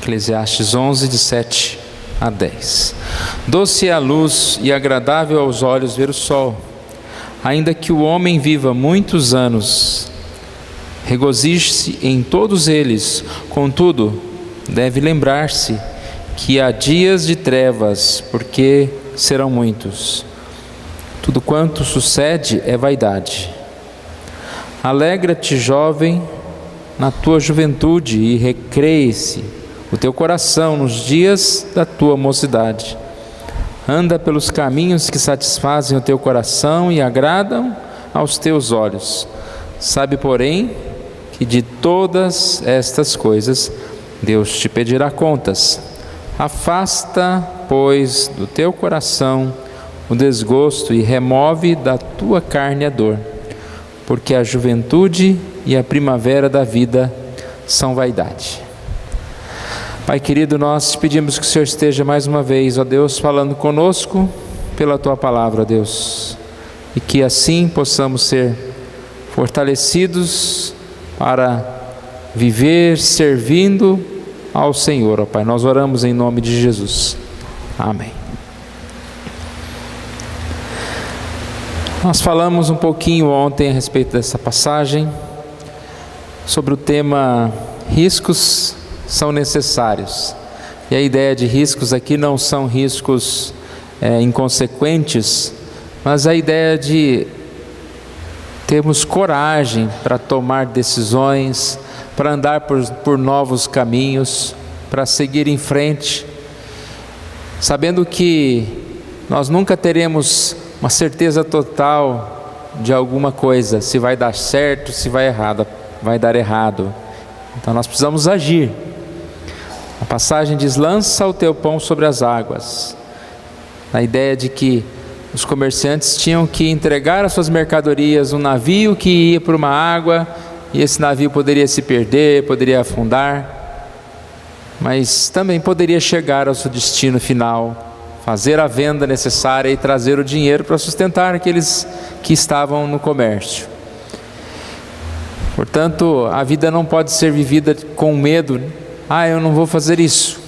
Eclesiastes 11, de 7 a 10. Doce é a luz e agradável aos olhos ver o sol, ainda que o homem viva muitos anos, regozije-se em todos eles. Contudo, deve lembrar-se que há dias de trevas, porque serão muitos. Tudo quanto sucede é vaidade. Alegra-te, jovem, na tua juventude, e recreie-se o teu coração nos dias da tua mocidade. Anda pelos caminhos que satisfazem o teu coração e agradam aos teus olhos. Sabe, porém, que de todas estas coisas Deus te pedirá contas. Afasta, pois, do teu coração o desgosto e remove da tua carne a dor, porque a juventude e a primavera da vida são vaidade. Pai querido, nós te pedimos que o Senhor esteja mais uma vez, ó Deus, falando conosco pela tua palavra, ó Deus, e que assim possamos ser fortalecidos para viver servindo ao Senhor, ó Pai. Nós oramos em nome de Jesus. Amém. Nós falamos um pouquinho ontem a respeito dessa passagem, sobre o tema riscos são necessários. E a ideia de riscos aqui não são riscos inconsequentes, mas a ideia de termos coragem para tomar decisões, para andar por novos caminhos, para seguir em frente, sabendo que nós nunca teremos uma certeza total de alguma coisa, se vai dar certo, se vai dar errado. Então nós precisamos agir. A passagem diz: lança o teu pão sobre as águas. A ideia de que os comerciantes tinham que entregar as suas mercadorias, um navio que ia por uma água, e esse navio poderia se perder, poderia afundar, mas também poderia chegar ao seu destino final, fazer a venda necessária e trazer o dinheiro para sustentar aqueles que estavam no comércio. Portanto, a vida não pode ser vivida com medo. Eu não vou fazer isso,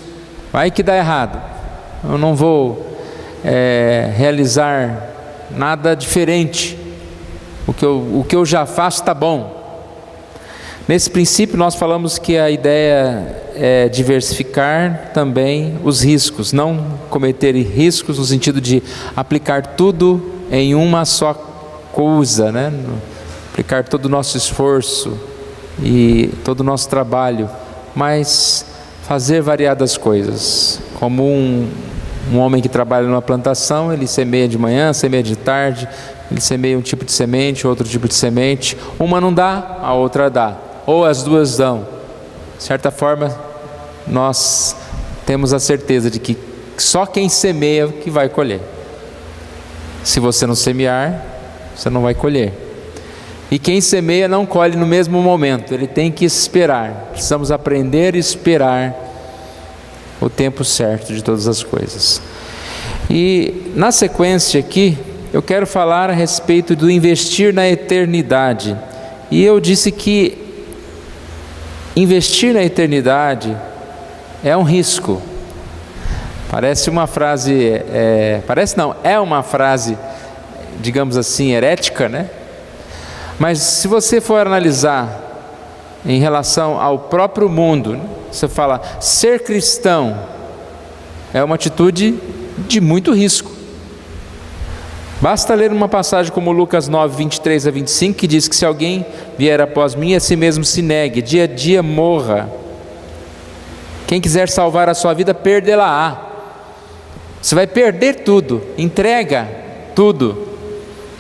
vai que dá errado, eu não vou realizar nada diferente, o que eu já faço está bom. Nesse princípio nós falamos que a ideia é diversificar também os riscos, não cometer riscos no sentido de aplicar tudo em uma só coisa, né? Aplicar todo o nosso esforço e todo o nosso trabalho, mas fazer variadas coisas, como um homem que trabalha numa plantação, ele semeia de manhã, semeia de tarde, ele semeia um tipo de semente, outro tipo de semente, uma não dá, a outra dá, ou as duas dão. De certa forma, nós temos a certeza de que só quem semeia que vai colher. Se você não semear, você não vai colher. E quem semeia não colhe no mesmo momento, ele tem que esperar. Precisamos aprender a esperar o tempo certo de todas as coisas. E na sequência aqui, eu quero falar a respeito do investir na eternidade. E eu disse que investir na eternidade é um risco. Parece uma frase, é uma frase, digamos assim, herética, né? Mas se você for analisar em relação ao próprio mundo, você fala, ser cristão é uma atitude de muito risco. Basta ler uma passagem como Lucas 9, 23 a 25, que diz que se alguém vier após mim, a si mesmo se negue, dia a dia morra. Quem quiser salvar a sua vida, perdê-la-á. Você vai perder tudo, entrega tudo,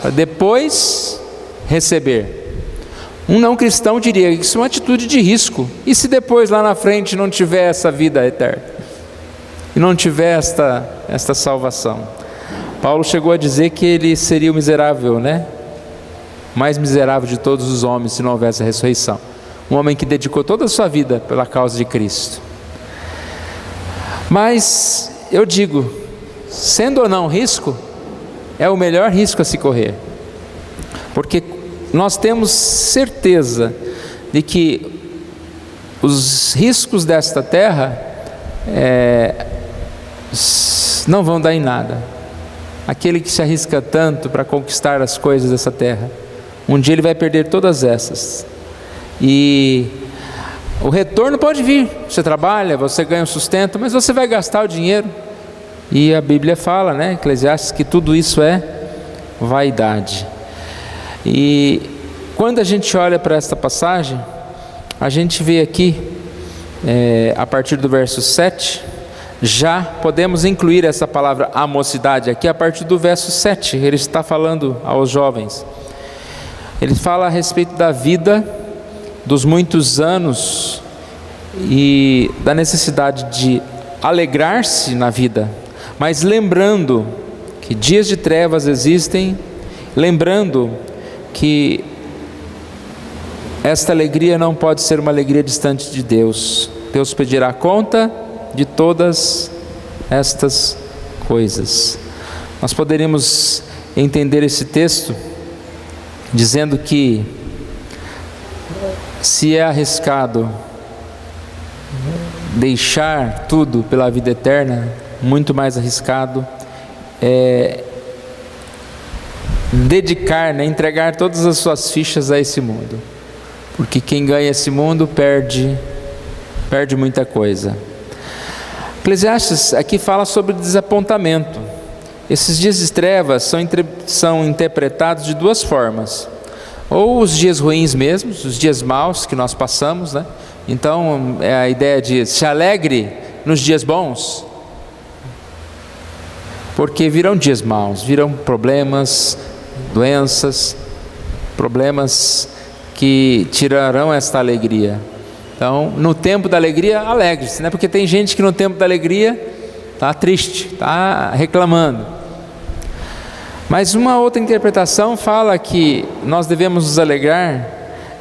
para depois receber. Um não cristão diria que isso é uma atitude de risco. E se depois lá na frente não tiver essa vida eterna? E não tiver esta salvação? Paulo chegou a dizer que ele seria o miserável, né? Mais miserável de todos os homens se não houvesse a ressurreição. Um homem que dedicou toda a sua vida pela causa de Cristo. Mas eu digo, sendo ou não risco, é o melhor risco a se correr. Porque nós temos certeza de que os riscos desta terra não vão dar em nada. Aquele que se arrisca tanto para conquistar as coisas dessa terra, um dia ele vai perder todas essas. E o retorno pode vir. Você trabalha, você ganha um sustento, mas você vai gastar o dinheiro. E a Bíblia fala, né, Eclesiastes, que tudo isso é vaidade. E quando a gente olha para esta passagem, a gente vê aqui, a partir do verso 7, já podemos incluir essa palavra a mocidade aqui a partir do verso 7. Ele está falando aos jovens. Ele fala a respeito da vida, dos muitos anos e da necessidade de alegrar-se na vida, mas lembrando que dias de trevas existem, lembrando que esta alegria não pode ser uma alegria distante de Deus. Deus pedirá conta de todas estas coisas. Nós poderíamos entender esse texto dizendo que se é arriscado deixar tudo pela vida eterna, muito mais arriscado é dedicar, né, entregar todas as suas fichas a esse mundo, porque quem ganha esse mundo perde muita coisa. Eclesiastes aqui fala sobre desapontamento. Esses dias de trevas são interpretados de duas formas: ou os dias ruins mesmos, os dias maus que nós passamos, né? Então é a ideia de se alegre nos dias bons, porque virão dias maus, virão problemas, doenças, problemas que tirarão esta alegria. Então, no tempo da alegria, alegre-se, né? Porque tem gente que no tempo da alegria está triste, está reclamando. Mas uma outra interpretação fala que nós devemos nos alegrar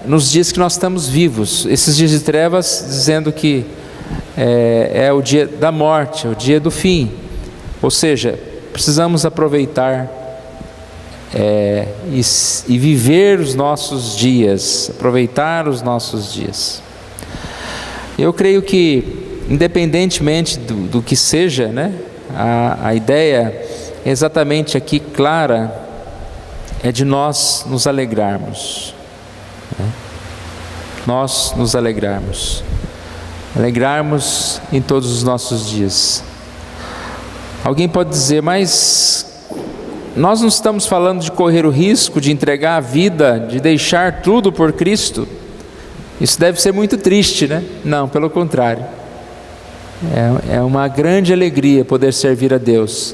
nos dias que nós estamos vivos. Esses dias de trevas, dizendo que é o dia da morte, é o dia do fim. Ou seja, precisamos aproveitar e viver os nossos dias, aproveitar os nossos dias. Eu creio que, independentemente do que seja, né, a ideia exatamente aqui clara é de nós nos alegrarmos, né? Nós nos alegrarmos em todos os nossos dias. Alguém pode dizer, mas nós não estamos falando de correr o risco de entregar a vida, de deixar tudo por Cristo? Isso deve ser muito triste, né? Não, pelo contrário. É uma grande alegria poder servir a Deus.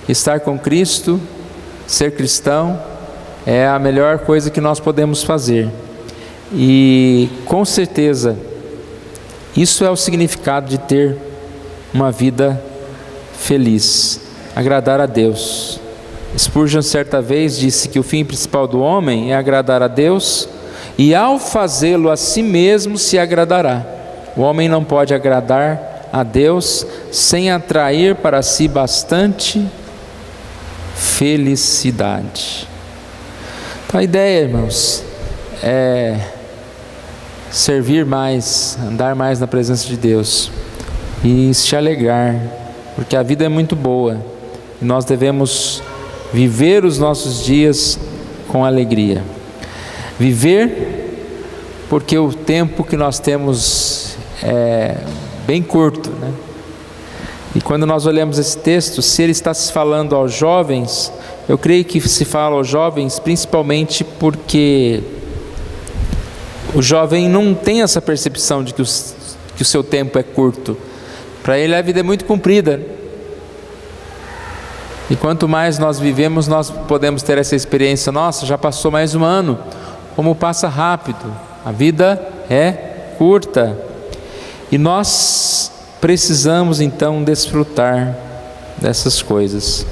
Estar com Cristo, ser cristão, é a melhor coisa que nós podemos fazer. E com certeza, isso é o significado de ter uma vida feliz, agradar a Deus. Spurgeon certa vez disse que o fim principal do homem é agradar a Deus, e ao fazê-lo a si mesmo se agradará. O homem não pode agradar a Deus sem atrair para si bastante felicidade. Então a ideia, irmãos, é servir mais, andar mais na presença de Deus e se alegrar, porque a vida é muito boa e nós devemos viver os nossos dias com alegria. Viver porque o tempo que nós temos é bem curto, né? E quando nós olhamos esse texto, se ele está se falando aos jovens, eu creio que se fala aos jovens principalmente porque o jovem não tem essa percepção de que o seu tempo é curto. Para ele a vida é muito comprida. E quanto mais nós vivemos, nós podemos ter essa experiência. Nossa, já passou mais um ano. Como passa rápido. A vida é curta. E nós precisamos então desfrutar dessas coisas.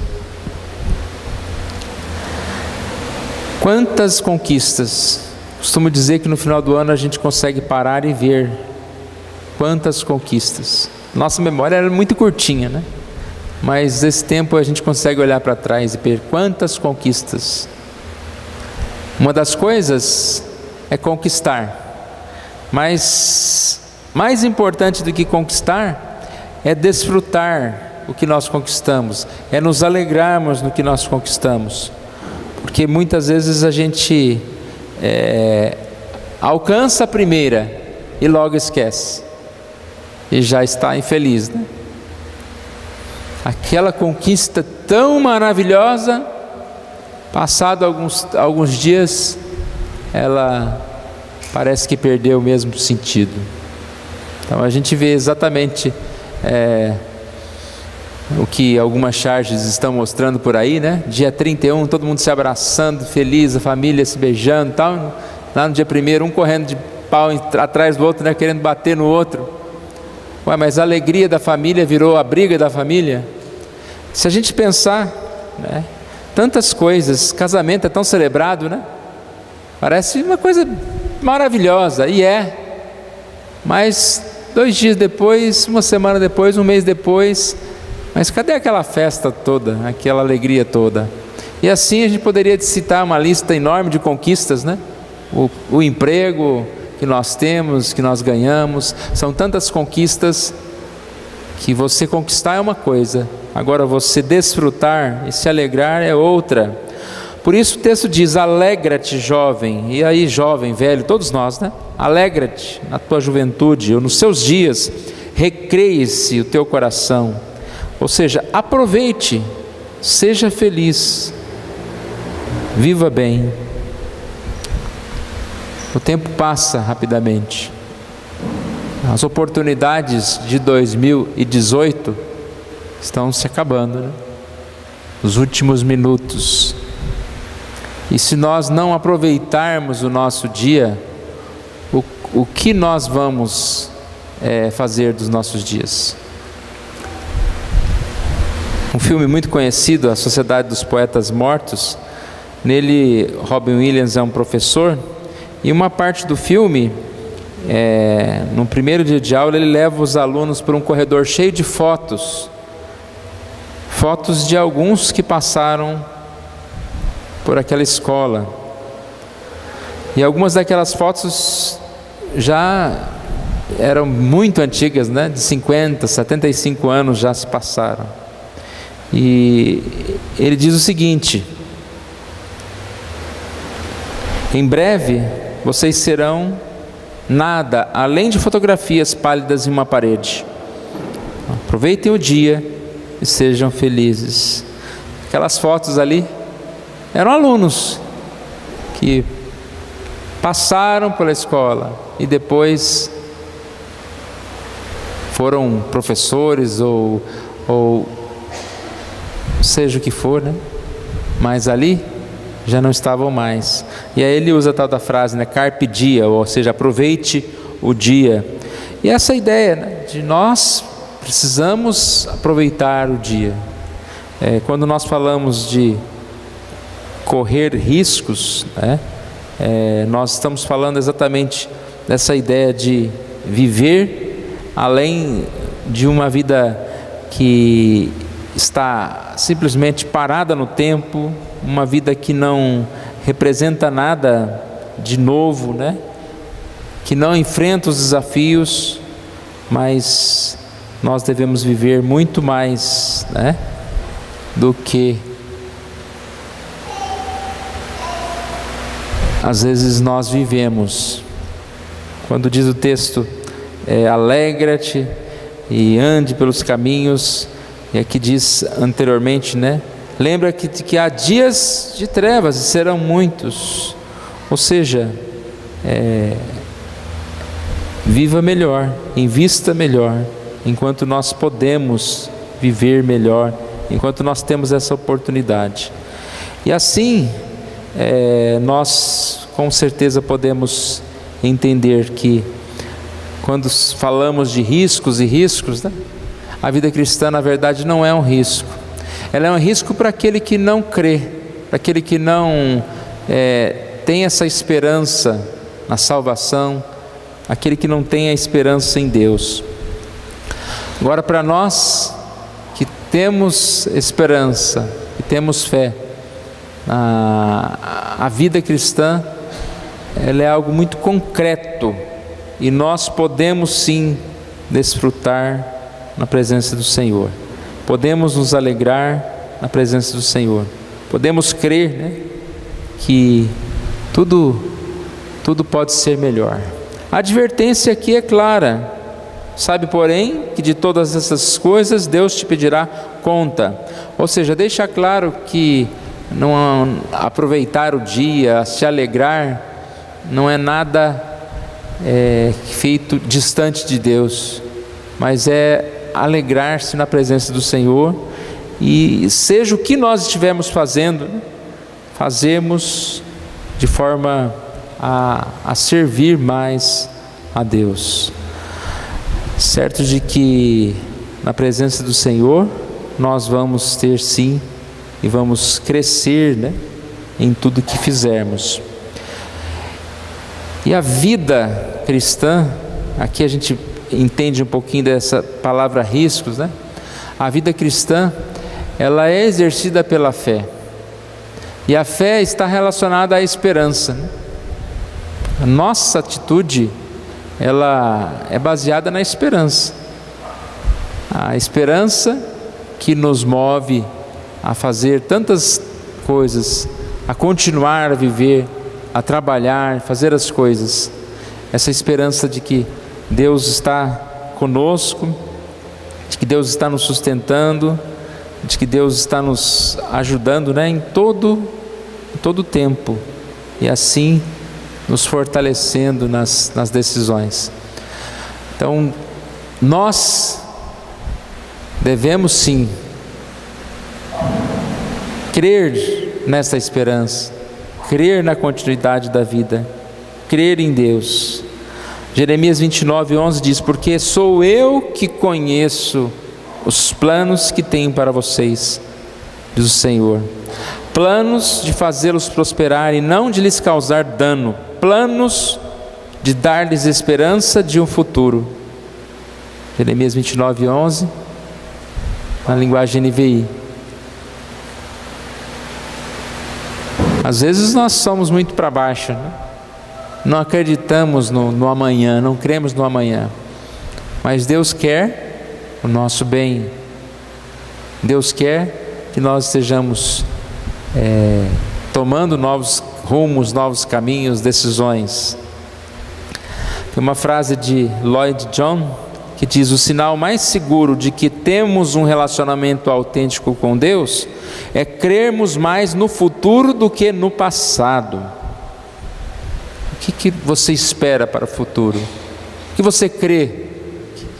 Quantas conquistas! Costumo dizer que no final do ano a gente consegue parar e ver quantas conquistas. Nossa memória era muito curtinha, né? Mas esse tempo a gente consegue olhar para trás e ver quantas conquistas. Uma das coisas é conquistar, mas mais importante do que conquistar é desfrutar o que nós conquistamos, é nos alegrarmos no que nós conquistamos, porque muitas vezes a gente alcança a primeira e logo esquece, e já está infeliz, né? Aquela conquista tão maravilhosa, passado alguns dias, ela parece que perdeu o mesmo sentido. Então a gente vê exatamente o que algumas charges estão mostrando por aí, né? Dia 31, todo mundo se abraçando, feliz, a família se beijando e tal. Lá no dia 1º, um correndo de pau atrás do outro, né? Querendo bater no outro. Ué, mas a alegria da família virou a briga da família? Se a gente pensar, né? Tantas coisas, casamento é tão celebrado, né? Parece uma coisa maravilhosa, e mas 2 dias depois, uma semana depois, um mês depois, mas cadê aquela festa toda, aquela alegria toda? E assim a gente poderia citar uma lista enorme de conquistas, né? O emprego que nós temos, que nós ganhamos, são tantas conquistas, que você conquistar é uma coisa, agora você desfrutar e se alegrar é outra. Por isso o texto diz: alegra-te, jovem. E aí, jovem, velho, todos nós, né? Alegra-te na tua juventude, ou nos seus dias, recreie-se o teu coração. Ou seja, aproveite, seja feliz, viva bem. O tempo passa rapidamente. As oportunidades de 2018 estão se acabando, né? Os últimos minutos. E se nós não aproveitarmos o nosso dia, o que nós vamos fazer dos nossos dias? Um filme muito conhecido, A Sociedade dos Poetas Mortos. Nele, Robin Williams é um professor, e uma parte do filme, no primeiro dia de aula, ele leva os alunos por um corredor cheio de fotos de alguns que passaram por aquela escola, e algumas daquelas fotos já eram muito antigas, né? De 50, 75 anos já se passaram. E ele diz o seguinte: em breve vocês serão nada além de fotografias pálidas em uma parede. Aproveitem o dia e sejam felizes. Aquelas fotos ali eram alunos que passaram pela escola e depois foram professores ou seja o que for, né? Mas ali já não estavam mais. E aí ele usa a tal da frase, né? Carpe diem, ou seja, aproveite o dia. E essa ideia, né? De nós precisamos aproveitar o dia. Quando nós falamos de correr riscos, né? Nós estamos falando exatamente dessa ideia de viver além de uma vida que está simplesmente parada no tempo, uma vida que não representa nada de novo, né? Que não enfrenta os desafios, mas nós devemos viver muito mais, né? Do que às vezes nós vivemos. Quando diz o texto, alegra-te e ande pelos caminhos, e aqui diz anteriormente, né? Lembra que há dias de trevas e serão muitos. Ou seja, viva melhor, invista melhor, enquanto nós podemos viver melhor, enquanto nós temos essa oportunidade. E assim, nós com certeza podemos entender que quando falamos de riscos e riscos, né? A vida cristã na verdade não é um risco. Ela é um risco para aquele que não crê, para aquele que não tem essa esperança na salvação, aquele que não tem a esperança em Deus. Agora, para nós que temos esperança, que temos fé, a vida cristã, ela é algo muito concreto, e nós podemos sim desfrutar na presença do Senhor. Podemos nos alegrar na presença do Senhor. Podemos crer, né, que tudo pode ser melhor. A advertência aqui é clara. Sabe, porém, que de todas essas coisas Deus te pedirá conta. Ou seja, deixa claro que não aproveitar o dia, se alegrar, não é nada feito distante de Deus, mas é alegrar-se na presença do Senhor, e seja o que nós estivermos fazendo, fazemos de forma a servir mais a Deus, certo de que na presença do Senhor nós vamos ter sim, e vamos crescer, né, em tudo que fizermos. E a vida cristã, aqui a gente entende um pouquinho dessa palavra riscos, né? A vida cristã, ela é exercida pela fé, e a fé está relacionada à esperança, né? A nossa atitude, ela é baseada na esperança, a esperança que nos move a fazer tantas coisas, a continuar a viver, a trabalhar, fazer as coisas. Essa esperança de que Deus está conosco, de que Deus está nos sustentando, de que Deus está nos ajudando, né, em todo o tempo, e assim nos fortalecendo nas decisões. Então, nós devemos sim crer nessa esperança, crer na continuidade da vida, crer em Deus. Jeremias 29:11 diz: porque sou eu que conheço os planos que tenho para vocês, diz o Senhor, planos de fazê-los prosperar e não de lhes causar dano, planos de dar-lhes esperança de um futuro. Jeremias 29:11, na linguagem NVI. Às vezes nós somos muito para baixo, né? Não acreditamos no amanhã, não cremos no amanhã, mas Deus quer o nosso bem. Deus quer que nós estejamos tomando novos rumos, novos caminhos, decisões. Tem uma frase de Lloyd Jones que diz: o sinal mais seguro de que temos um relacionamento autêntico com Deus é crermos mais no futuro do que no passado. O que você espera para o futuro? O que você crê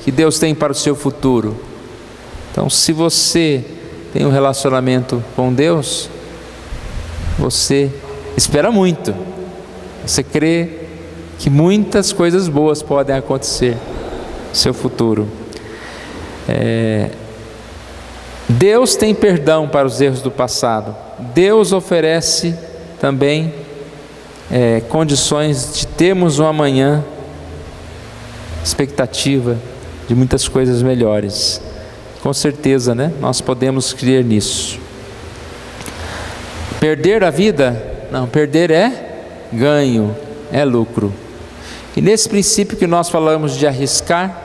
que Deus tem para o seu futuro? Então, se você tem um relacionamento com Deus, você espera muito, você crê que muitas coisas boas podem acontecer no seu futuro. Deus tem perdão para os erros do passado. Deus oferece também condições de termos um amanhã, expectativa de muitas coisas melhores. Com certeza, né? Nós podemos crer nisso. Perder a vida? Não, perder é ganho, é lucro. E nesse princípio que nós falamos de arriscar,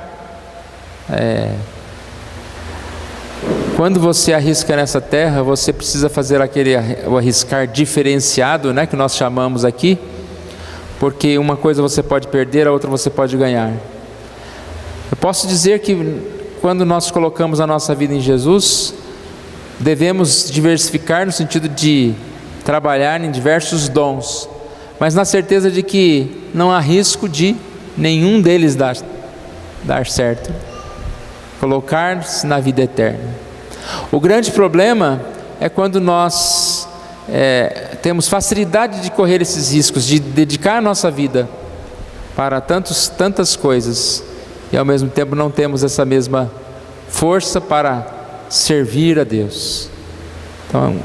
quando você arrisca nessa terra, você precisa fazer o arriscar diferenciado, né, que nós chamamos aqui, porque uma coisa você pode perder, a outra você pode ganhar. Eu posso dizer que quando nós colocamos a nossa vida em Jesus, devemos diversificar no sentido de trabalhar em diversos dons, mas na certeza de que não há risco de nenhum deles dar certo, colocar-se na vida eterna. O grande problema é quando nós temos facilidade de correr esses riscos, de dedicar a nossa vida para tantas coisas, e ao mesmo tempo não temos essa mesma força para servir a Deus. Então,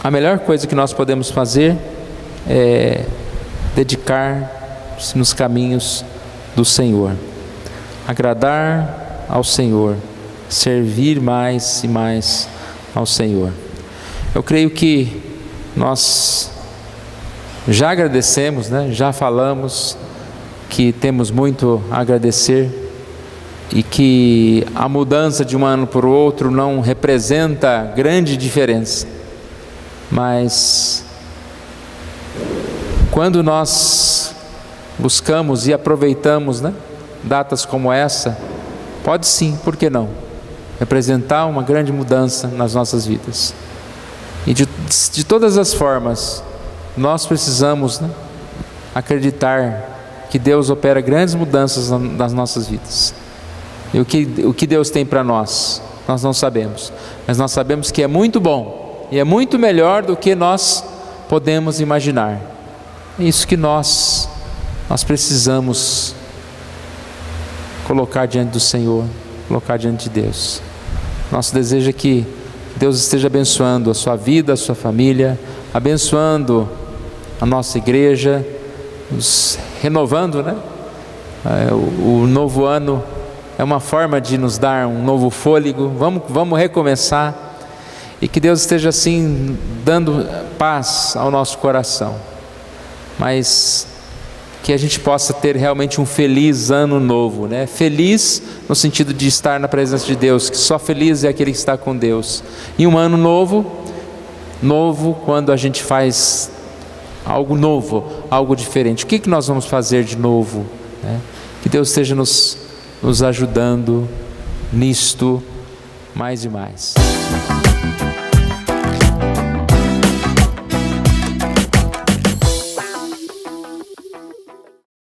a melhor coisa que nós podemos fazer é dedicar-se nos caminhos do Senhor, agradar ao Senhor, servir mais e mais ao Senhor. Eu creio que nós já agradecemos, né? Já falamos que temos muito a agradecer e que a mudança de um ano para o outro não representa grande diferença, mas quando nós buscamos e aproveitamos, né, datas como essa, pode sim, por que não, representar uma grande mudança nas nossas vidas. E de todas as formas, nós precisamos, né, acreditar que Deus opera grandes mudanças nas nossas vidas. E o que Deus tem para nós não sabemos, mas nós sabemos que é muito bom e é muito melhor do que nós podemos imaginar. É isso que nós precisamos colocar diante do Senhor, colocar diante de Deus. Nosso desejo é que Deus esteja abençoando a sua vida, a sua família, abençoando a nossa igreja, nos renovando, né? O novo ano é uma forma de nos dar um novo fôlego. Vamos recomeçar, e que Deus esteja assim dando paz ao nosso coração, mas que a gente possa ter realmente um feliz ano novo, né? Feliz no sentido de estar na presença de Deus, que só feliz é aquele que está com Deus. E um ano novo quando a gente faz algo novo, algo diferente. O que nós vamos fazer de novo, né? Que Deus esteja nos ajudando nisto mais e mais.